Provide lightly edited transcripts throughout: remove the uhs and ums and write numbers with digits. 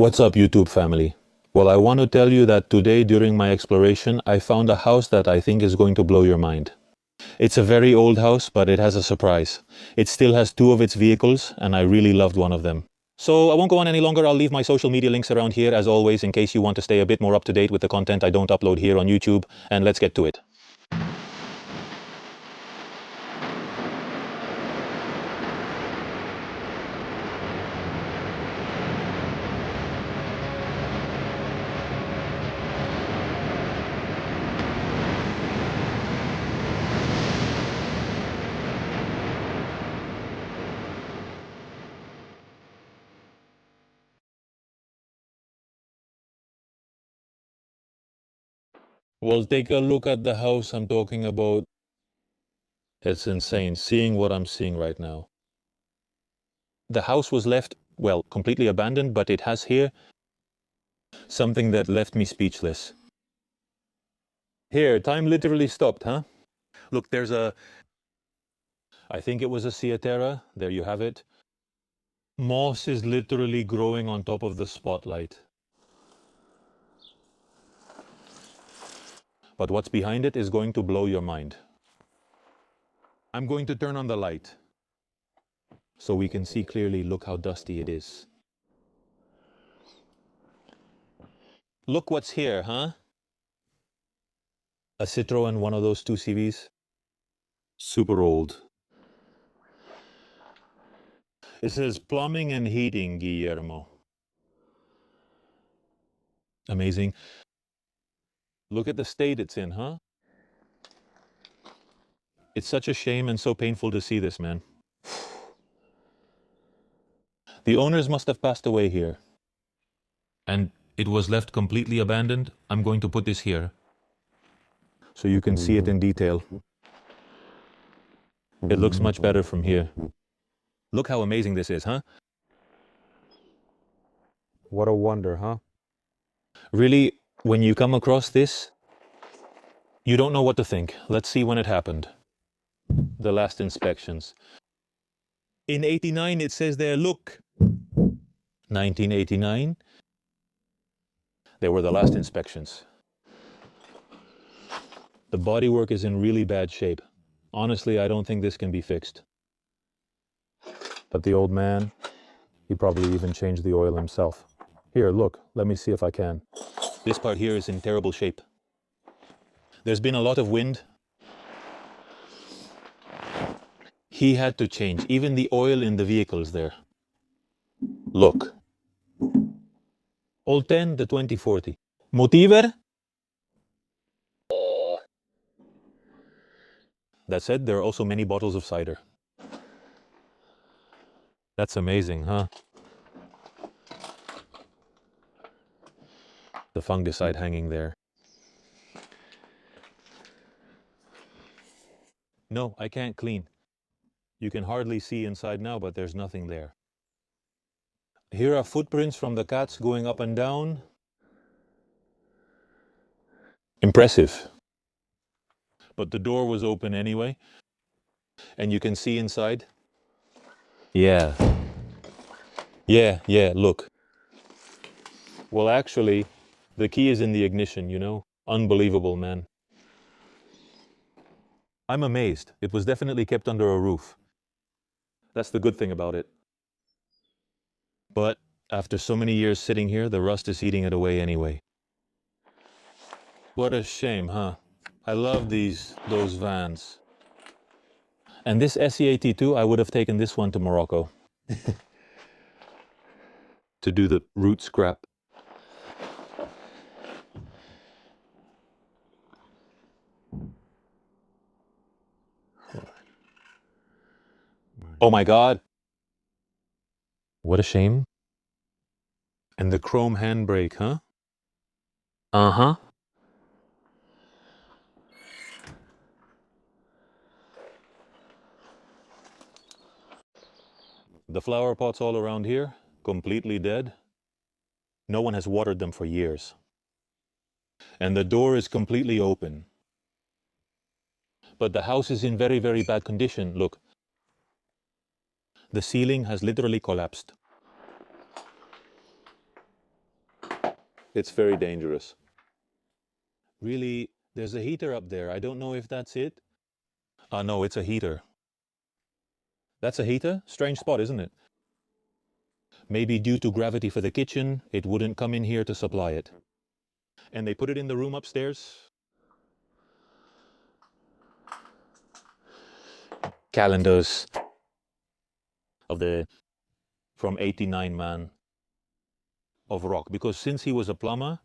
What's up, YouTube family? Well, I want to tell you that today during my exploration, I found a house that I think is going to blow your mind. It's a very old house, but it has a surprise. It still has two of its vehicles, and I really loved one of them. So I won't go on any longer. I'll leave my social media links around here as always in case you want to stay a bit more up to date with the content I don't upload here on YouTube, and let's get to it. Well, take a look at the house I'm talking about. It's insane seeing what I'm seeing right now. The house was left, well, completely abandoned, but it has here something that left me speechless. Here, time literally stopped, huh? Look, I think it was a Ciatera. There you have it. Moss is literally growing on top of the spotlight. But what's behind it is going to blow your mind. I'm going to turn on the light so we can see clearly. Look how dusty it is. Look what's here, huh? A Citroen, one of those 2CVs. Super old. It says plumbing and heating, Guillermo. Amazing. Look at the state it's in, huh? It's such a shame and so painful to see this, man. The owners must have passed away here. And it was left completely abandoned. I'm going to put this here so you can see it in detail. It looks much better from here. Look how amazing this is, huh? What a wonder, huh? Really, when you come across this, you don't know what to think. Let's see when it happened. The last inspections. In 89, it says there, look. 1989, they were the last inspections. The bodywork is in really bad shape. Honestly, I don't think this can be fixed. But the old man, he probably even changed the oil himself. Here, look, let me see if I can. This part here is in terrible shape. There's been a lot of wind. He had to change even the oil in the vehicles there. Look. Old 10, the 2040. Motiver? That said, there are also many bottles of cider. That's amazing, huh? The fungicide hanging there. No, I can't clean. You can hardly see inside now, but there's nothing there. Here are footprints from the cats going up and down. Impressive. But the door was open anyway. And you can see inside. Yeah. Yeah, look. Well, actually, the key is in the ignition, you know? Unbelievable, man. I'm amazed. It was definitely kept under a roof. That's the good thing about it. But after so many years sitting here, the rust is eating it away anyway. What a shame, huh? I love those vans. And this SE82, I would have taken this one to Morocco. To do the root scrap. Oh my God. What a shame. And the chrome handbrake, huh? Uh-huh. The flower pots all around here, completely dead. No one has watered them for years. And the door is completely open. But the house is in very, very bad condition. Look. The ceiling has literally collapsed. It's very dangerous. Really, there's a heater up there. I don't know if that's it. No, it's a heater. That's a heater? Strange spot, isn't it? Maybe due to gravity for the kitchen, it wouldn't come in here to supply it. And they put it in the room upstairs. Calendars of the from 89 man of rock, because since he was a plumber,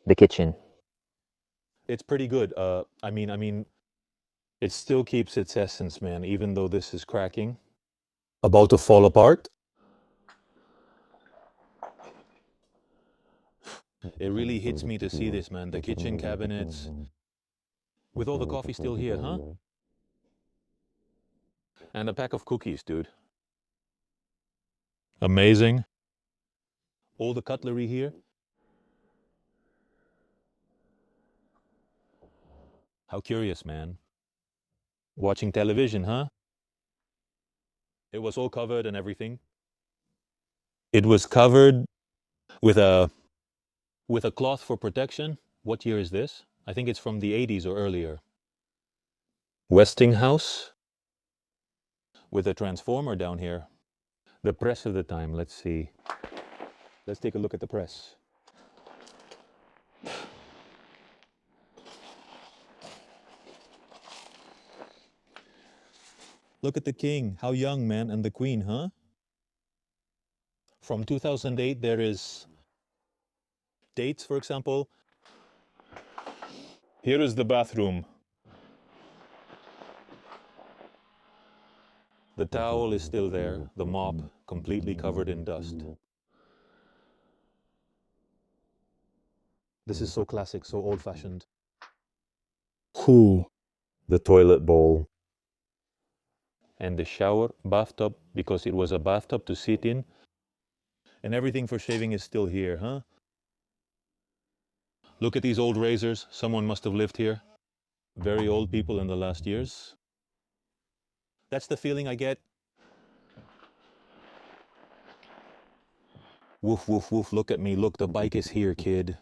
The kitchen. it's pretty good. I mean, it still keeps its essence, man, even though this is cracking, about to fall apart. It really hits me to see this, man. The kitchen cabinets, with all the coffee still here, huh? And a pack of cookies, dude. Amazing. All the cutlery here. How curious, man. Watching television, huh? It was all covered and everything. It was covered with a cloth for protection. What year is this? I think it's from the 80s or earlier. Westinghouse with a transformer down here. The press of the time, let's see. Let's take a look at the press. Look at the king, how young, man, and the queen, huh? From 2008, there is dates, for example. Here is the bathroom. The towel is still there, the mop completely covered in dust. This is so classic, so old-fashioned. Cool. The toilet bowl. And the shower, bathtub, because it was a bathtub to sit in. And everything for shaving is still here, huh? Look at these old razors. Someone must have lived here. Very old people in the last years. That's the feeling I get. Woof, woof, woof, look at me. Look, the bike is here, kid.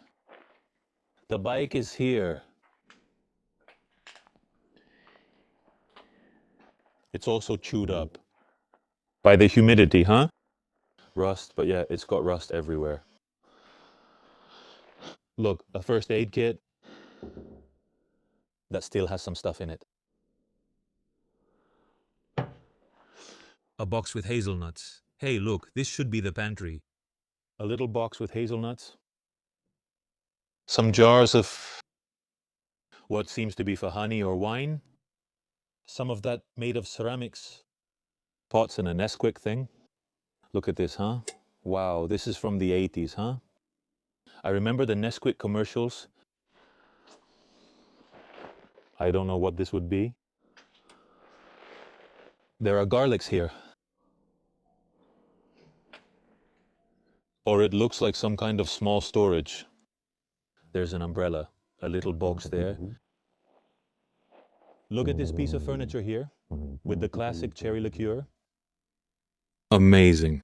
The bike is here. It's also chewed up. By the humidity, huh? Rust, but yeah, it's got rust everywhere. Look, a first aid kit that still has some stuff in it. A box with hazelnuts. Hey, look, this should be the pantry. A little box with hazelnuts. Some jars of what seems to be for honey or wine. Some of that made of ceramics. Pots and a Nesquik thing. Look at this, huh? Wow, this is from the 80s, huh? I remember the Nesquik commercials. I don't know what this would be. There are garlics here. Or it looks like some kind of small storage. There's an umbrella, a little box there. Look at this piece of furniture here with the classic cherry liqueur. Amazing.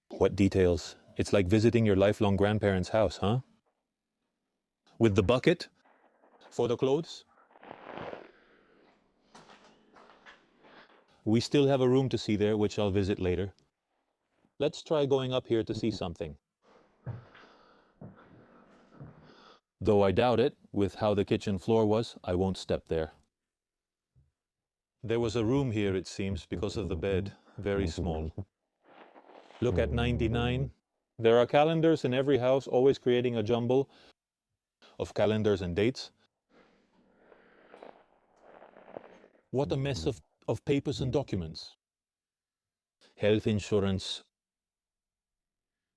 What details. It's like visiting your lifelong grandparents' house, huh? With the bucket for the clothes. We still have a room to see there, which I'll visit later. Let's try going up here to see something. Though I doubt it, with how the kitchen floor was, I won't step there. There was a room here, it seems, because of the bed. Very small. Look at 99. There are calendars in every house, always creating a jumble of calendars and dates. What a mess of papers and documents. Health insurance.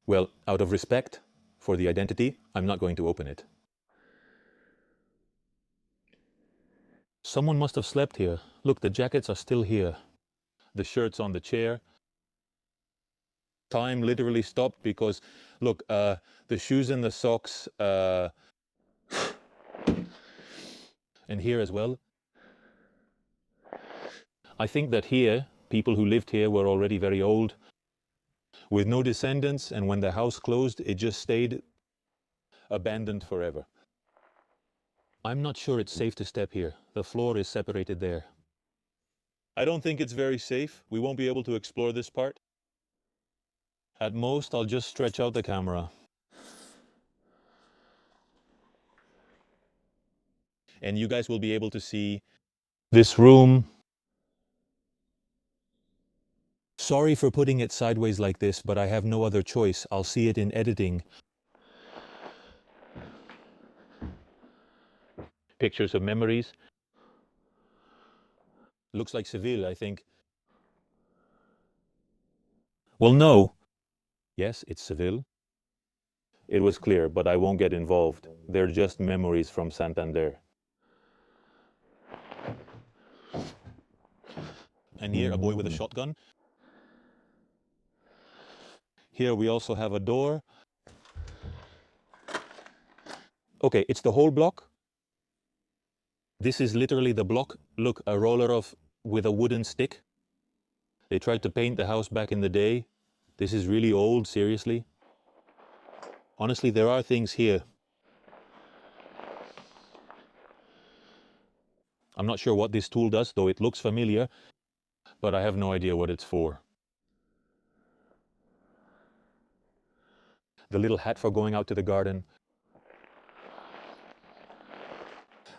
Well, out of respect for the identity, I'm not going to open it. Someone must have slept here. Look, the jackets are still here. The shirt's on the chair. Time literally stopped because, look, the shoes and the socks, and here as well. I think that here, people who lived here were already very old. with no descendants, and when the house closed, it just stayed abandoned forever. I'm not sure it's safe to step here. The floor is separated there. I don't think it's very safe. We won't be able to explore this part. At most, I'll just stretch out the camera. And you guys will be able to see this room. Sorry for putting it sideways like this, but I have no other choice. I'll see it in editing. Pictures of memories. Looks like Seville, I think. Well, no. Yes, it's Seville. It was clear, but I won't get involved. They're just memories from Santander. And here, a boy with a shotgun. Here we also have a door. Okay, it's the whole block. This is literally the block. Look, a roller off with a wooden stick. They tried to paint the house back in the day. This is really old, seriously. Honestly, there are things here. I'm not sure what this tool does, though it looks familiar, but I have no idea what it's for. The little hat for going out to the garden.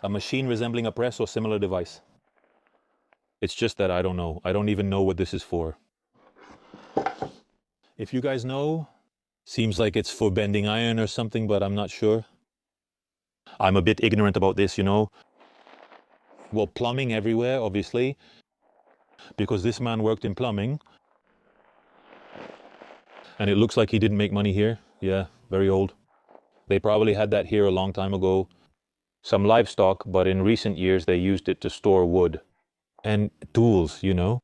A machine resembling a press or similar device. It's just that I don't know. I don't even know what this is for. If you guys know, seems like it's for bending iron or something, but I'm not sure. I'm a bit ignorant about this, you know. Well, plumbing everywhere, obviously, because this man worked in plumbing. And it looks like he didn't make money here. Yeah, very old. They probably had that here a long time ago. Some livestock, but in recent years they used it to store wood. And tools, you know.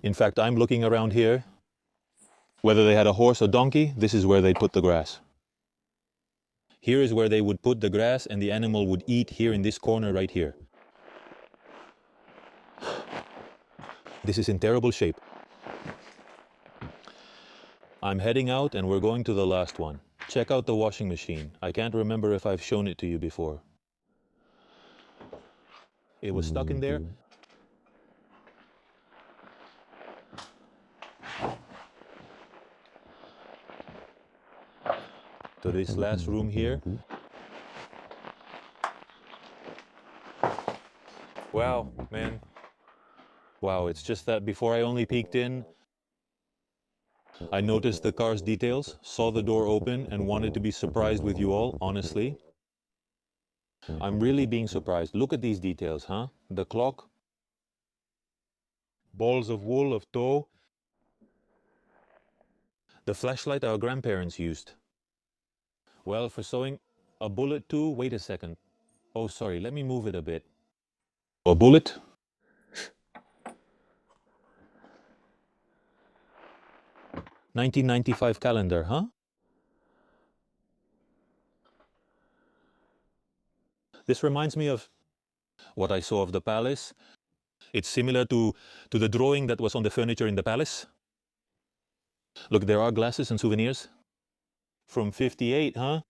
In fact, I'm looking around here. Whether they had a horse or donkey, this is where they'd put the grass. Here is where they would put the grass and the animal would eat here in this corner right here. This is in terrible shape. I'm heading out and we're going to the last one. Check out the washing machine. I can't remember if I've shown it to you before. It was stuck in there. To this last room here. Wow, man. Wow, it's just that before I only peeked in, I noticed the car's details, saw the door open, and wanted to be surprised with you all, honestly. I'm really being surprised. Look at these details, huh? The clock. Balls of wool of tow. The flashlight our grandparents used. Well, for sewing a bullet too, wait a second. Oh, sorry, let me move it a bit. A bullet? $1995 calendar, huh? This reminds me of what I saw of the palace. It's similar to the drawing that was on the furniture in the palace. Look, there are glasses and souvenirs. From 58, huh?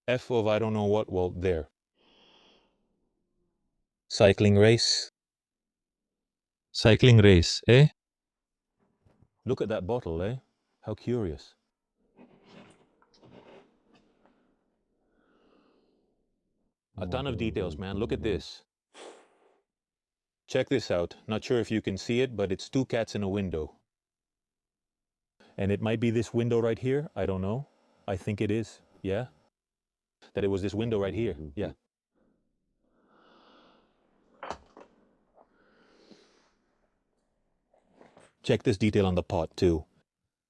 F of I don't know what, well, there. Cycling race. Cycling race, eh? Look at that bottle, eh? How curious. A ton of details, man. Look at this. Check this out. Not sure if you can see it, but it's two cats in a window. And it might be this window right here. I don't know. I think it is. Yeah? That it was this window right here. Yeah. Check this detail on the pot, too.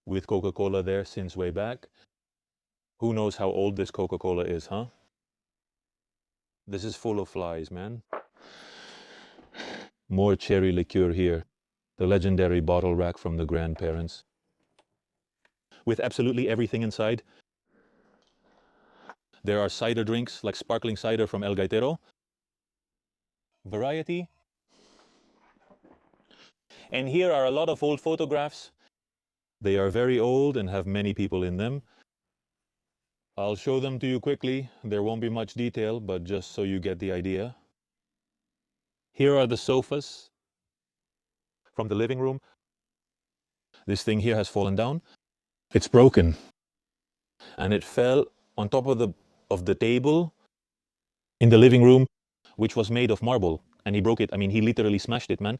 With Coca-Cola there since way back. Who knows how old this Coca-Cola is, huh? This is full of flies, man. More cherry liqueur here. The legendary bottle rack from the grandparents. With absolutely everything inside. There are cider drinks, like sparkling cider from El Gaitero. Variety. And here are a lot of old photographs. They are very old and have many people in them. I'll show them to you quickly. There won't be much detail, but just so you get the idea. Here are the sofas from the living room. This thing here has fallen down. It's broken. And it fell on top of the table in the living room, which was made of marble. And he broke it. I mean, he literally smashed it, man.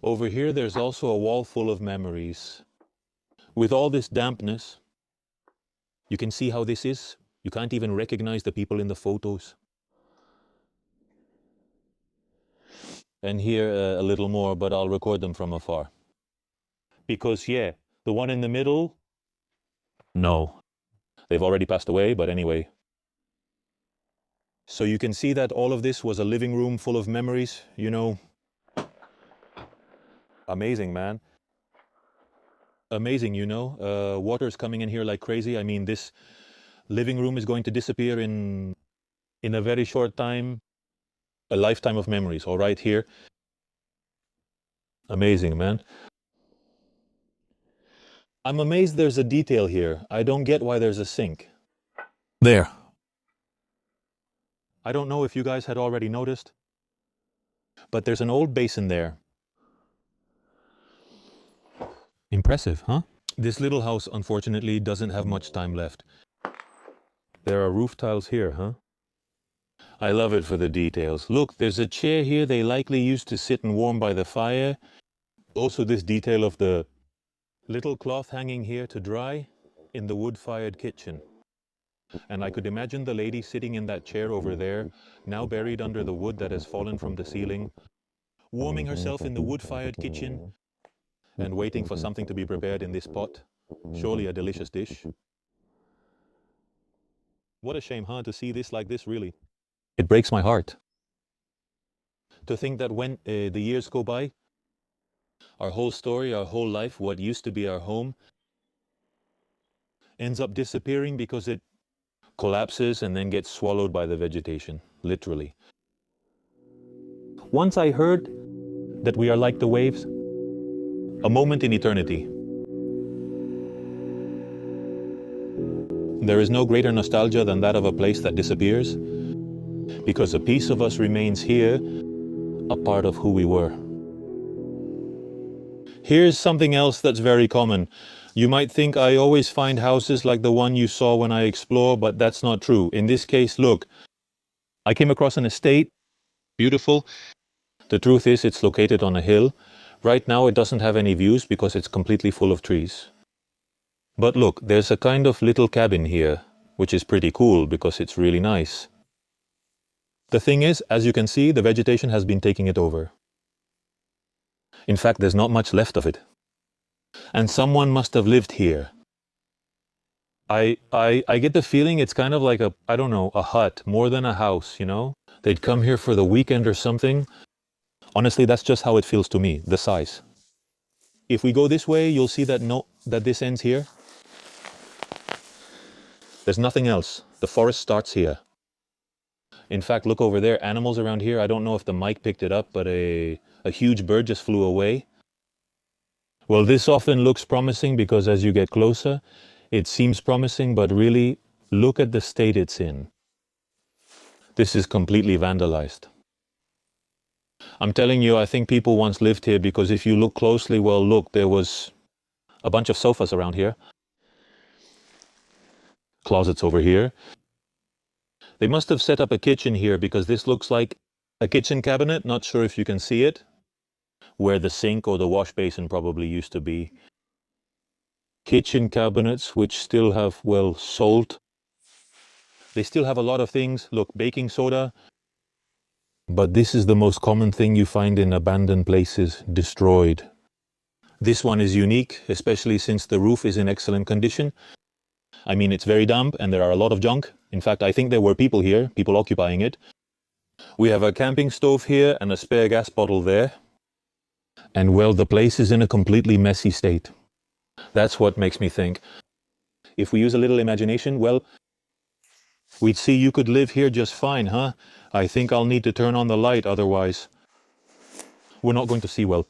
Over here, there's also a wall full of memories. With all this dampness, you can see how this is. You can't even recognize the people in the photos. And here a little more, but I'll record them from afar. Because, yeah, the one in the middle, no. They've already passed away, but anyway. So you can see that all of this was a living room full of memories, you know. Amazing, man. Amazing, you know. Water's coming in here like crazy. I mean, this living room is going to disappear in a very short time. A lifetime of memories, all right, here. Amazing, man. I'm amazed there's a detail here. I don't get why there's a sink. There. I don't know if you guys had already noticed, but there's an old basin there. Impressive, huh? This little house, unfortunately, doesn't have much time left. There are roof tiles here, huh? I love it for the details. Look, there's a chair here they likely used to sit and warm by the fire. Also this detail of the little cloth hanging here to dry in the wood-fired kitchen. And I could imagine the lady sitting in that chair over there, now buried under the wood that has fallen from the ceiling, warming herself in the wood-fired kitchen and waiting for something to be prepared in this pot. Surely a delicious dish. What a shame, huh, to see this like this, really. It breaks my heart. To think that when the years go by, our whole story, our whole life, what used to be our home, ends up disappearing because it collapses and then gets swallowed by the vegetation, literally. Once I heard that we are like the waves, a moment in eternity. There is no greater nostalgia than that of a place that disappears, because a piece of us remains here, a part of who we were. Here's something else that's very common. You might think I always find houses like the one you saw when I explore, but that's not true. In this case, look, I came across an estate, beautiful. The truth is it's located on a hill. Right now it doesn't have any views because it's completely full of trees. But look, there's a kind of little cabin here, which is pretty cool because it's really nice. The thing is, as you can see, the vegetation has been taking it over. In fact, there's not much left of it. And someone must have lived here. I get the feeling it's kind of like a, I don't know, a hut, more than a house, you know? They'd come here for the weekend or something. Honestly, that's just how it feels to me, the size. If we go this way, you'll see that this ends here. There's nothing else. The forest starts here. In fact, look over there, animals around here. I don't know if the mic picked it up, but a huge bird just flew away. Well, this often looks promising because as you get closer, it seems promising, but really, look at the state it's in. This is completely vandalized. I'm telling you, I think people once lived here because if you look closely, well, look, there was a bunch of sofas around here. Closets over here. They must have set up a kitchen here because this looks like a kitchen cabinet. Not sure if you can see it, where the sink or the wash basin probably used to be. Kitchen cabinets which still have, well, salt. They still have a lot of things. Look, baking soda. But this is the most common thing you find in abandoned places, destroyed. This one is unique, especially since the roof is in excellent condition. I mean, it's very damp and there are a lot of junk. In fact, I think there were people here, people occupying it. We have a camping stove here and a spare gas bottle there. And well, the place is in a completely messy state. That's what makes me think. If we use a little imagination, well, we'd see you could live here just fine, huh? I think I'll need to turn on the light otherwise. we're not going to see well.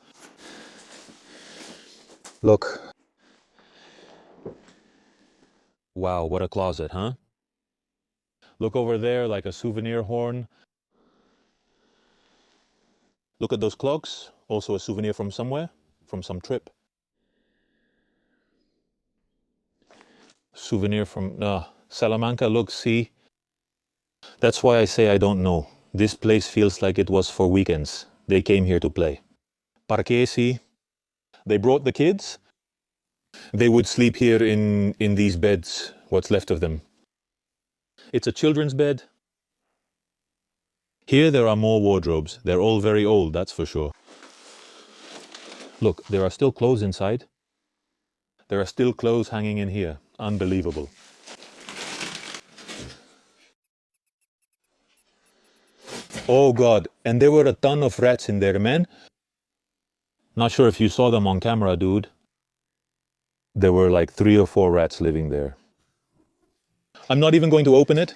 Look. Wow, what a closet, huh? Look over there, like a souvenir horn. Look at those clogs, also a souvenir from somewhere, from some trip. Souvenir from Salamanca, look, see? That's why I say I don't know. This place feels like it was for weekends. They came here to play. Parquesi. They brought the kids. They would sleep here in these beds, what's left of them. It's a children's bed. Here there are more wardrobes. They're all very old, that's for sure. Look, there are still clothes inside. There are still clothes hanging in here. Unbelievable. Oh God, and there were a ton of rats in there, man. Not sure if you saw them on camera, dude. There were like 3 or 4 rats living there. I'm not even going to open it.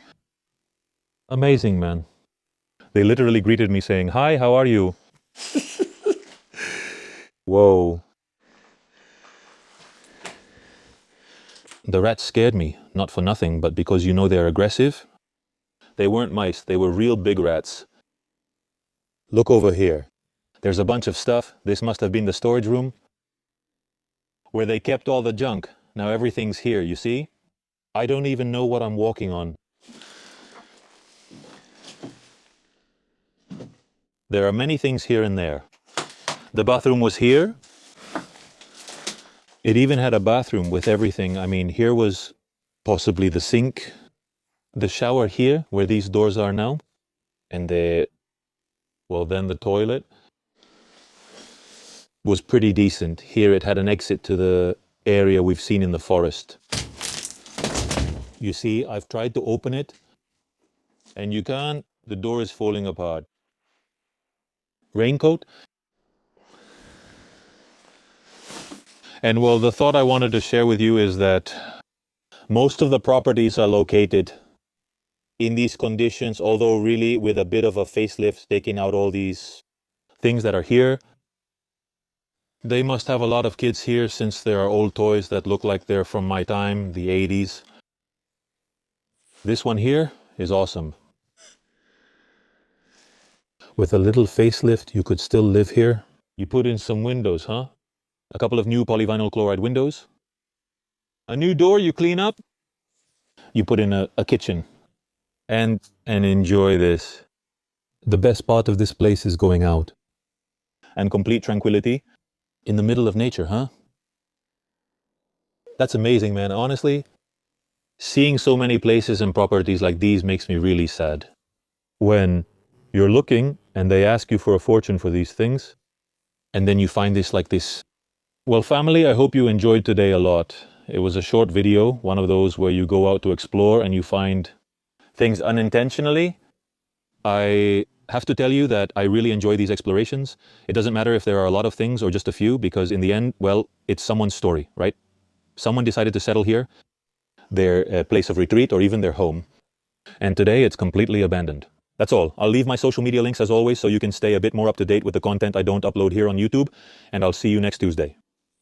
Amazing, man. They literally greeted me saying, "Hi, how are you?" Whoa. The rats scared me, not for nothing, but because you know they're aggressive. They weren't mice, they were real big rats. Look over here. There's a bunch of stuff. This must have been the storage room where they kept all the junk. Now everything's here, you see? I don't even know what I'm walking on. There are many things here and there. The bathroom was here. It even had a bathroom with everything. I mean, here was possibly the sink, the shower here, where these doors are now, and then the toilet was pretty decent. Here it had an exit to the area we've seen in the forest. You see, I've tried to open it, and you can't. The door is falling apart. Raincoat. And well, the thought I wanted to share with you is that most of the properties are located in these conditions, although really with a bit of a facelift, taking out all these things that are here. They must have a lot of kids here since there are old toys that look like they're from my time, the 80s. This one here is awesome. With a little facelift, you could still live here. You put in some windows, huh? A couple of new polyvinyl chloride windows. A new door you clean up. You put in a kitchen. And enjoy this. The best part of this place is going out. And complete tranquility in the middle of nature, huh? That's amazing, man. Honestly, seeing so many places and properties like these makes me really sad. When you're looking and they ask you for a fortune for these things, and then you find this like this. Well, family, I hope you enjoyed today a lot. It was a short video, one of those where you go out to explore and you find things unintentionally. I have to tell you that I really enjoy these explorations. It doesn't matter if there are a lot of things or just a few, because in the end, well, it's someone's story, right? Someone decided to settle here, their place of retreat or even their home. And today it's completely abandoned. That's all. I'll leave my social media links as always so you can stay a bit more up to date with the content I don't upload here on YouTube, and I'll see you next Tuesday.